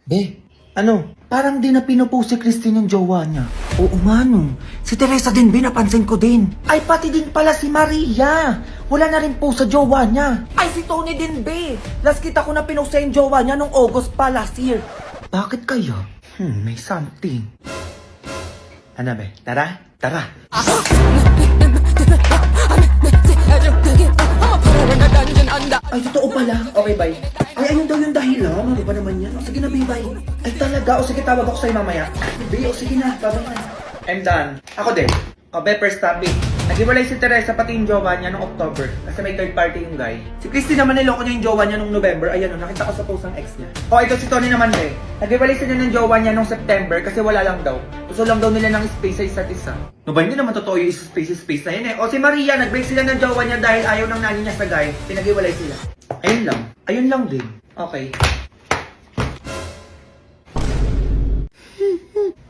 Be, ano? Parang di na pinupost si Christine yung jowa niya. Oo nga no. Si Teresa din, Be, napansin ko din. Ay, pati din pala si Maria. Wala na rin po sa jowa niya. Ay, si Tony din, Be. Last kita ko na pinost sa yung jowa niya nung August pa last year. Bakit kaya? May something. Ano, Be? Tara? Tara. Ay, totoo pala. Okay, bye. Ay, ayun daw yung dahilan. Ano ba naman yan? O, sige na, bye. Ay, talaga. O, sige, tawag ako sa'yo mamaya. Bye, o, sige na. Tawag na. I'm done. Ako din. O, be, first topic. Nag-iwalay si Teresa pati yung jowa niya noong October. Kasi may third party yung guy. Si Christy naman niloko niya yung jowa niya noong November. Ayan o, nakita ko sa post ng ex niya. O, ito si Tony naman, be. Nag-iwalay sila ng jowa niya noong September kasi wala lang daw. Gusto lang daw nila ng space sa isa't isa. No ba, hindi naman totoo yung space na yun eh. O, si Maria, nag-break sila ng jowa niya dahil ayaw ng nani niya sa guy. Pinag-iwalay sila. Ayun lang. Ayun lang din. Okay.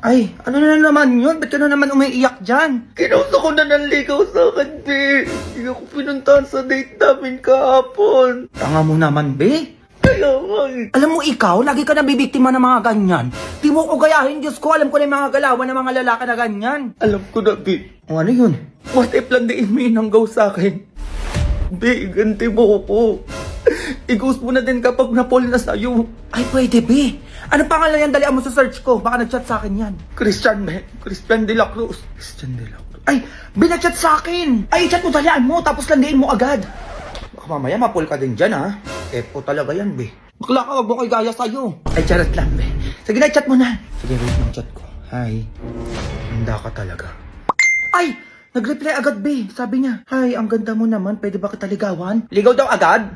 Ay, ano na naman yun? Ba't ka na naman umiiyak dyan? Kinusa ko na nanligaw sa akin, be. Hindi ako pinuntahan sa date namin kahapon. Tanga mo naman, be. Kaya nga eh. Alam mo ikaw, lagi ka nabibiktima ng mga ganyan. Di mo ko gayahin, Diyos ko. Alam ko na yung mga galawan ng mga lalaki na ganyan. Alam ko na, be. O ano yun? What if landiin mo yung hanggaw sa akin? Be, ganti mo ko. I-ghost mo na din kapag na-fall na sa'yo. Ay, pwede, be. Ano pangalan yan? Dalian mo sa search ko. Baka nag-chat sa akin yan. Christian, be. Christian de la Cruz. Christian de la Cruz. Ay, binachat sa akin. Ay, chat mo, dalian mo. Tapos landiin mo agad. Baka mamaya ma-fall ka din dyan, ha? Epo talaga yan, be. Bakla ka, wag mo ko'y gaya sa'yo. Ay, charot lang, be. Sige na, chat mo na. Sige, wait ng chat ko. Hi. Handa ka talaga. Ay! Nag-reply agad, be. Sabi niya, hi, ang ganda mo naman. Pwede ba kita ligawan? Ligaw daw agad?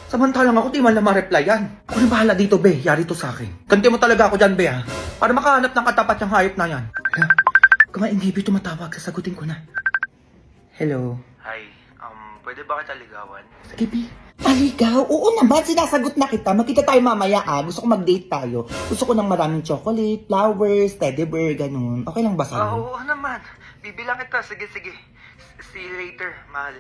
Samantalang ako, di man lang ma-replyan. Ako na bahala dito, be. Yari to sa akin. Ganti mo talaga ako dyan, be, ha? Para makahanap ng katapat yung hayop na yan. Hala, kumain, baby, tumatawag. Sasagutin ko na. Hello. Hi, pwede ba kita ligawan? Sige, be. Aligaw? Oo naman, sinasagot na kita. Magkita tayo mamaya, ah. Gusto ko mag-date tayo. Gusto ko ng maraming chocolate, flowers, teddy bear, ganun. Okay lang ba sa'yo? Oo naman. Bibilang kita. Sige. See you later, mahal.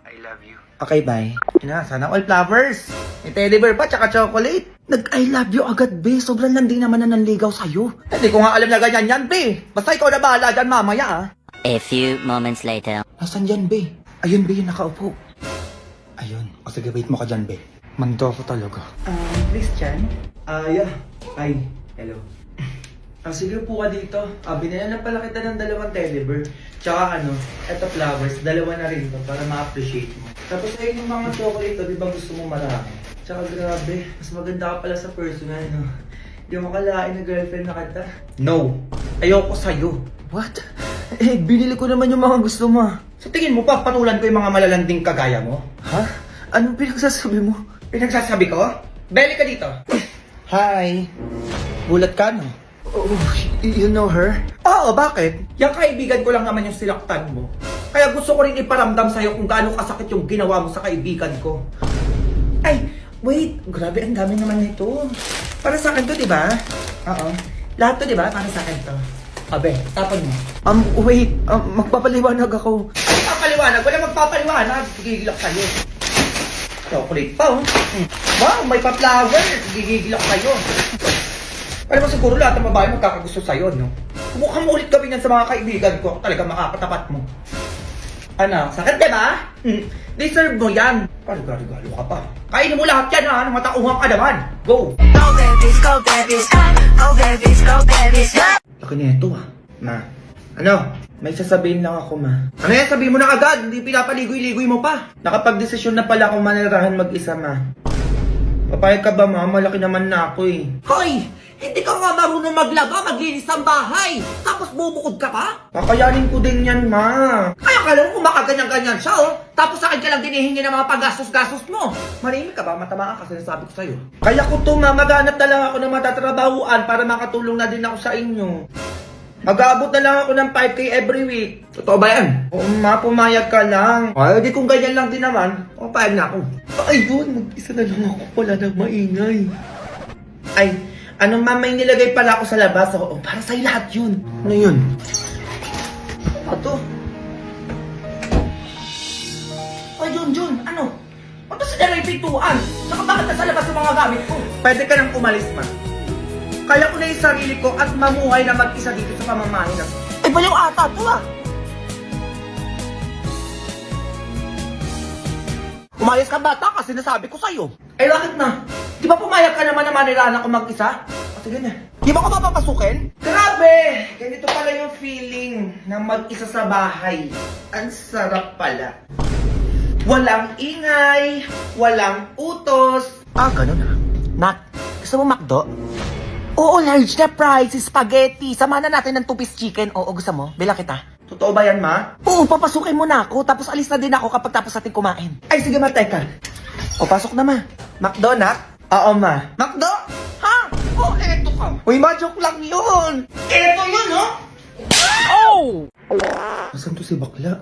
I love you. Okay, bye. Ina, sana all flowers. May teddy bear pa, tsaka chocolate. Nag-I love you agad, be. Sobrang landi naman na nanligaw sa'yo. Hindi ko nga alam na ganyan yan, be. Basta ikaw na bahala dyan mamaya, ah. A few moments later. Nasaan dyan, be? Ayun, be, yung nakaupo. Ayun. O sige, wait mo ka dyan, be. Mando ako talaga. Christian? Yeah. Hi. Hello. Sige, po ka dito. Binila na pala kita ng 2 teddy bear. Tsaka eto flowers, 2 na rin to para ma-appreciate mo. Tapos ayun yung mga chocolate to, di ba gusto mo marami? Tsaka grabe, mas maganda ka pala sa personal, no? Di mo kalain na girlfriend na kita. No! Ayoko sa'yo. What? Eh, binili ko naman yung mga gusto mo. Sa tingin mo pa, patulan ko yung mga malalanding kagaya mo? Ha? Anong pinagsasabi mo? Pinagsasabi ko? Beli ka dito! Hi! Gulat ka, no? Oh, you know her? Oo, bakit? Yung kaibigan ko lang naman yung sinaktan mo. Kaya gusto ko rin iparamdam sa'yo kung gaano kasakit yung ginawa mo sa kaibigan ko. Ay, wait. Grabe, ang dami naman nito. Para sa akin to, di ba? Oo. Lahat to, di ba? Para sa akin to. Abe, tapon mo. Wait. Magpapaliwanag ako. Magpapaliwanag? Wala magpapaliwanag. Gigigil ako sa'yo. Chocolate pa, oh. Wow, may pa-flower. Gigigil ako sa'yo. Alam mo siguro lahat ng babae magkakagusto sa'yo, no? Mukhang mo ulit gawin yan sa mga kaibigan ko. Talaga makakatapat mo. Ano? Sakit, diba? Deserve mo yan. Galo ka pa. Kainin mo lahat yan, ha? Nang matauhang ka naman. Go! Go babies, go babies, go babies, go babies, go. Laki na ito, ha? Ma. Ano? May sasabihin lang ako, ma. Ano yan? Sabihin mo na agad. Hindi pinapaligoy-ligoy mo pa. Nakapag-desisyon na pala akong manirahan mag-isa, ma. Papayag ka ba, ma? Malaki naman na ako, eh. Hoy! Hindi ka nga marunong maglaba, maglinis ang bahay. Tapos bubukod ka pa? Kakayanin ko din yan, ma. Kaya ka lang kung makaganyan-ganyan siya, oh. Tapos sa akin ka lang dinihingi ng mga paggastos-gastos mo. Marimi ka ba? Matamaan ka, sinasabi ko sa'yo. Kaya ko to, ma. Maghanap na lang ako ng matatrabahuan para makatulong na din ako sa inyo. Mag-aabot na lang ako ng 5K every week. Totoo ba yan? Oo, ma. Pumayag ka lang. Ay, di kung ganyan lang din naman. O, payag na ako. Ayun, mag-isa na lang ako. Wala nang maingay. Ay, anong mamay nilagay pala ako sa labas? Oo, para sa'yo lahat yun. Ano yun? Ito. Ay, Jun, ano? Ano sa nila yung pintuan? Saka bakit nasa labas yung mga gamit ko? Pwede ka nang umalis, ma. Kaya ko na yung sarili ko at mamuhay na mag-isa dito sa pamamahay na. Ay, baliw ata to ah! Umayos ka bata kasi nasabi ko sa'yo. Eh bakit na? Di ba pumayag ka naman na manirahan ako mag-isa? O sige na. Di ba ko mapapasukin? Grabe! Ganito pala yung feeling na mag-isa sa bahay. Ang sarap pala. Walang ingay, walang utos. Ah, ganun ah. Nat, gusto mo McDo? Oo, large na fries, spaghetti. Samahan na natin ng 2-piece chicken. Oo, gusto mo? Bila kita. Totoo ba yan, ma? Oo, papasukin mo na ako. Tapos alis na din ako kapag tapos natin kumain. Ay, sige ma, teka. O, pasok na ma. McDo, Nak? Oo, ma. McDo? Ha? Oh, eto ka. Uy, ma, joke lang yun. Eto yun, no? Oh! Nasaan to si bakla?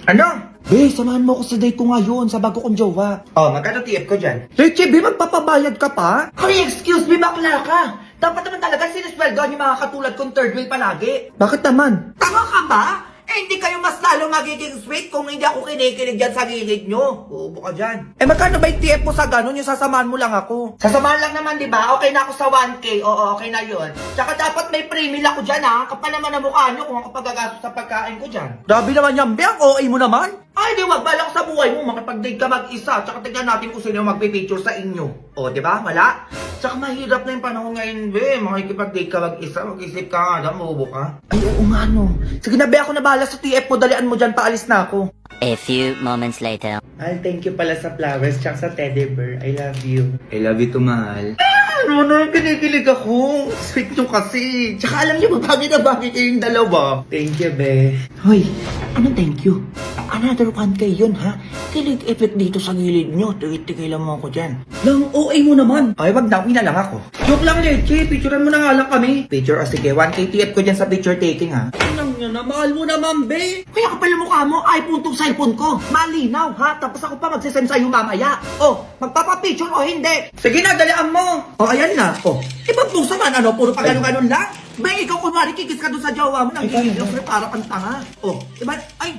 Ano? Be, samahan mo ako sa date ko ngayon sa bago kong jowa. Oh, magkano TF ko dyan? Leche, be, magpapabayad ka pa? Hoy, excuse me, bakla ka. Dapat naman talaga sinisweldoan yung mga katulad kong third wheel palagi. Bakit naman? Tama ka ba? Eh, hindi kayo mas lalo magiging sweet kung hindi ako kinikilig dyan sa gilid nyo. Uubo ka dyan. Eh, magkano ba yung TF mo sa ganun? Yung sasamahan mo lang ako. Sasamahan lang naman, di ba? Okay na ako sa 1K. Oo, okay na yun. Tsaka dapat may pre-meal ako dyan, ha? Kapal naman ang mukha nyo kung ako pagagastos sa pagkain ko dyan. Grabe naman yan, Beng. OA mo naman. Ay, di wag balak sa buhay mo. Makipag-date ka mag-isa. Tsaka tignan natin kung sino yung magpipicture sa inyo. O, di ba? Wala? Tsaka mahirap na yung panahon ngayon, be. Makikipag-date ka mag-isa. Mag-isip ka nga, mabubo ka. Ay, oo nga, no. Sige na, be. Ako na bahala sa TF mo. Dalian mo dyan. Paalis na ako. A few moments later. Mahal, thank you pala sa flowers tsaka sa teddy bear. I love you. I love you too, mahal. Ano na, kinikilig ako. Sweet nyo kasi. Tsaka alam niyo ba, bagay na bagay kayong dalawa. Thank you, be. Hoy, anong thank you? Another 1K yun, ha? Kilig effect dito sa gilid nyo. Tigil lang mo ako dyan. Lang, OA mo naman. Ay, wag na, uwi na lang ako. Joke lang, Leche. Picturean mo na nga lang kami. Picture, o sige, 1K TF ko dyan sa picture taking, ha? Anong nyo na, mahal mo naman, be. Kaya kapal yung mukha mo, iPhone tong cellphone ko. Malinaw, ha? Tapos ako pa magsisend sa'yo mamaya. Oh, magpapapicture o hindi? Sige na, dalian mo. Oh, ayan na. Oh, ibang pusa man, ano? Puro pa ganun-ganun lang. Ba, ikaw kunwari kikis ka doon sa jowa mo, nagigil pero para kang tanga. Oh, diba? Ay,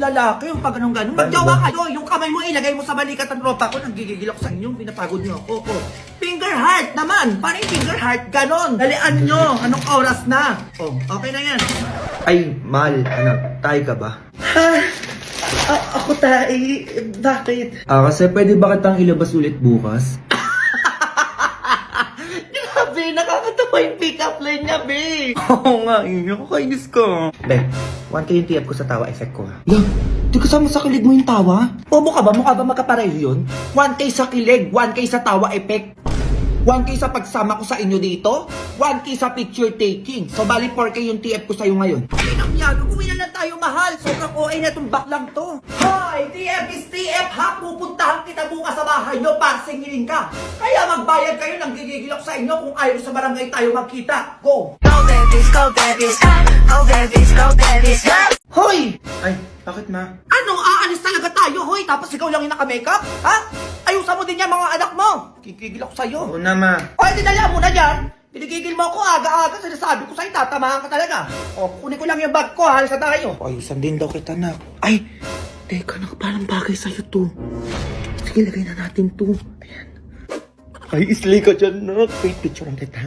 lalaki yung pag ganun-ganun. Magjowa kayo, yung kamay mo ilagay mo sa balikat ng tropa ko, nanggigigil ako sa inyo, pinapagod nyo ako. Oh, finger heart naman. Paano yung finger heart? Ganon. Dalian nyo. Anong oras na? Oh, okay na yan. Ay, Mal, anak, tayo ka ba? Ha? Ako tayo? Bakit? Kasi pwede ba kitang ilabas ulit bukas? Grabe, nakakatawa yung pick-up line niya, be. Oo nga, nakakainis ka. Be, 1K yung TF ko sa tawa effect ko, ha? Lang, di kasama sa kilig mo yung tawa? Bobo ka ba? Mukha ba magkapareho yun? 1K sa kilig, 1K sa tawa effect. 1K sa pagsama ko sa inyo dito, 1K sa picture taking. So, bali 4K yung TF ko sa'yo ngayon. Ay, nangyari, uwi na lang tayo, mahal. Sobrang OA na itong baklang to. Hoy, TF is TF, ha? Pupuntahan kita bukas sa bahay nyo para singilin ka. Kaya magbayad kayo ng gigigil ako sa inyo kung ayaw sa barangay tayo magkita. Go! Go babies, go babies, go babies, go babies, go. Hoy! Ay, bakit ma? Ano? Aalis talaga tayo, hoy? Tapos ikaw lang yung naka-makeup? Ha? Ayusan mo din yan mga anak mo. Kikigil ako sa'yo. Oo na, ma. O, dinala mo na yan. Pinigigil mo ako aga-aga. Sinasabi ko sa'yo, tatamahan ka talaga. O, kunin ko lang yung bag ko, halis na tayo. Ayusan din daw kita, nak. Ay, teka, parang bagay sa'yo to. Sige, lagay na natin to. Ayan. Ay, islay ka dyan, nak. Wait, picture lang kita.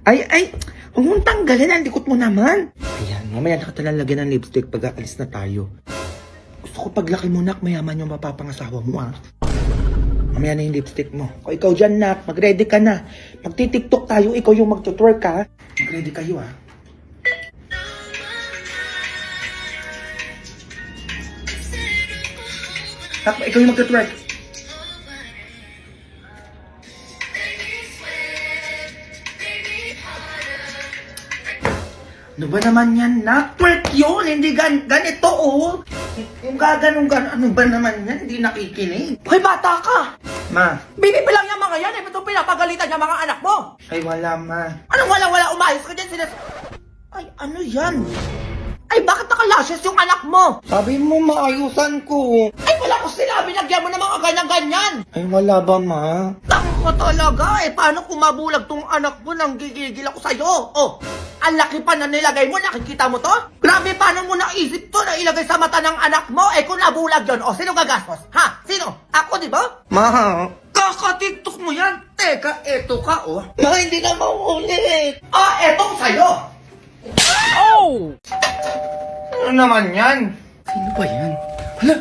Ay, huwag mong tanggalin, ang likot mo naman. Ayan, mamaya na kita lang lagyan ng lipstick pag aalis na tayo. Gusto ko paglaki mo, nak, mayaman yung mapapangasawa mo, ah. Mamaya na yung lipstick mo. O ikaw dyan, nak, mag-ready ka na. Magti-tiktok tayo, ikaw yung mag-twerk, ha. Mag-ready kayo, ha. Nak, ikaw yung mag-twerk. Ano ba naman yan, nak? Twerk yun, hindi ganito, oh. Yung gaganong ano ba naman yan? Hindi nakikinig. Hoy, bata ka! Ma. Bibi pa lang yung mga yan, eh. Ba't pinapagalitan yung mga anak mo? Ay, wala, ma. Anong wala? Umayos ka dyan, Ay, ano yan? Ay, bakit nakalashes yung anak mo? Sabi mo, maayusan ko. Ay, wala ko sinabi, lagyan mo ng mga ganyan-ganyan. Ay, wala ba, ma? Nako talaga, paano kung mabulag tong anak mo nang gigigil ako sa'yo? Oh, ang laki pa na nilagay mo, nakikita mo to? Grabe, paano mo naisip to na ilagay sa mata ng anak mo? Kung nabulag yun, sino gagastos? Ha? Sino? Ako, di ba? Ma, Kakatiktok mo yan. Teka, eto ka, Ma, hindi na mauulit. Etong sa'yo. ano naman yan? Sino ba yan? Hala,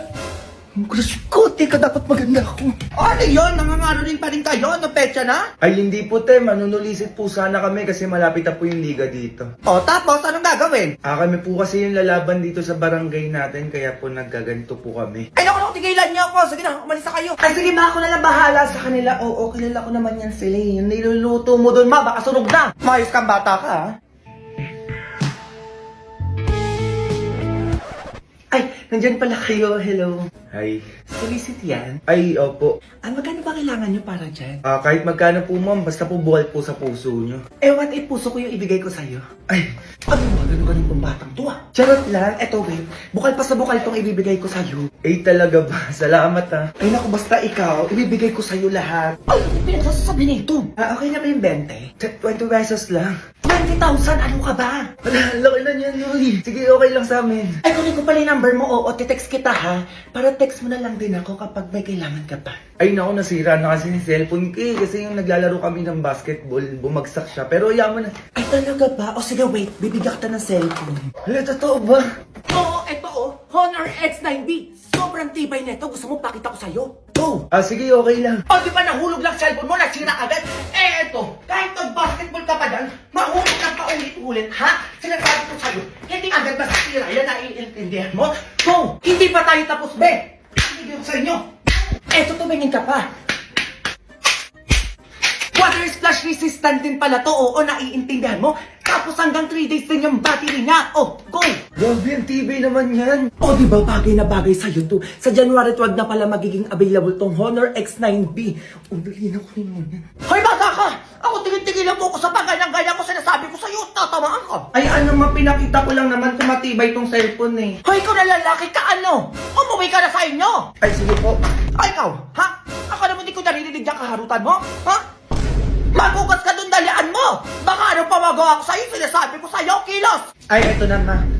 ang crush ko. Teka, dapat maganda ako. Ano yun? Nangangaroling pa rin kayo? Ano petsa na? Ay, hindi po, te. Manunulisit po sana kami kasi malapit na po yung liga dito. Tapos, anong gagawin? Kami po kasi yung lalaban dito sa barangay natin, kaya po nagkaganito po kami. Ay, naku, tigilan niyo ako. Sige na, umalis na kayo. Ay, sige ma, ako na lang bahala sa kanila. Oo, kilala ko naman yan sila. Yung niluluto mo doon, ma, baka sunog na. Mayos kang bata ka, ha? Ay, nandyan pala kayo. Hello. Ay. Solicit yan? Ay, opo. Magkano ba kailangan nyo para dyan? Kahit magkano po, ma'am, basta po buwal po sa puso nyo. What if puso ko yung ibigay ko sa'yo? Ay, Ano ba? Ganun tong batang to, Charot lang. Eto, wait. Bukal pa sa bukal tong ibibigay ko sa'yo. talaga ba? Salamat, ha. Ay, naku, basta ikaw, ibibigay ko sa'yo lahat. Ay, ano pinagsasabi nito? Okay na ba yung 20? 20 pesos lang. 20,000? Ano ka ba? Wala, laki na yan, uy. Sige, okay lang sa amin. Ay, kunin ko pala yung number mo. Oo, titext kita, ha? Para text mo na lang din ako kapag may kailangan ka pa. Ay, naku, nasira na kasi yung cellphone ko, kasi yung naglalaro kami ng basketball, bumagsak siya. Pero yaman na. Ay, talaga ba? O sige, wait. Bibigyan kita ng cellphone. Hala, totoo ba? Oo, eto Honor X9B. Sobrang tibay nito. Gusto mo pakita ko sa'yo? Go! Sige, okay lang. Di ba nahulog lang cellphone mo? Nasira agad? Eto. Kahit nag-basketball ka pa dyan, mahulog ka pa ulit-ulit, ha? Sinasabi ko sa'yo, hindi agad masisira yan, naiintindihan mo? Go! Hindi pa tayo tapos, be! Hindi ko sa inyo. Eto, tumingin ka pa. Water splash resistant din pala to, naiintindihan mo? Tapos hanggang 3 days din yung battery niya. Go! Grabe, ang tibay naman yan. Di ba bagay na bagay sa'yo to? Sa January 12 na pala magiging available tong Honor X9B. Dali na ko mo yan. Hoy, bata ka! Ako tigil-tigilan mo ko sa pagganang-ganyan ko sinasabi ko sa'yo. Tatamaan ka. Ay, ano, pinakita ko lang naman kung matibay tong cellphone eh. Hoy, ikaw na lalaki ka ano? Umuwi ka na sa inyo! Ay, sige po. Ay, ikaw, ha? Ako naman di ko narinig ang kaharutan mo, ha? Magugas ka dun, dalian mo! Baka ano pa magawa ko sa'yo, sinasabi ko sa'yo, kilos! Ay, eto na, ma.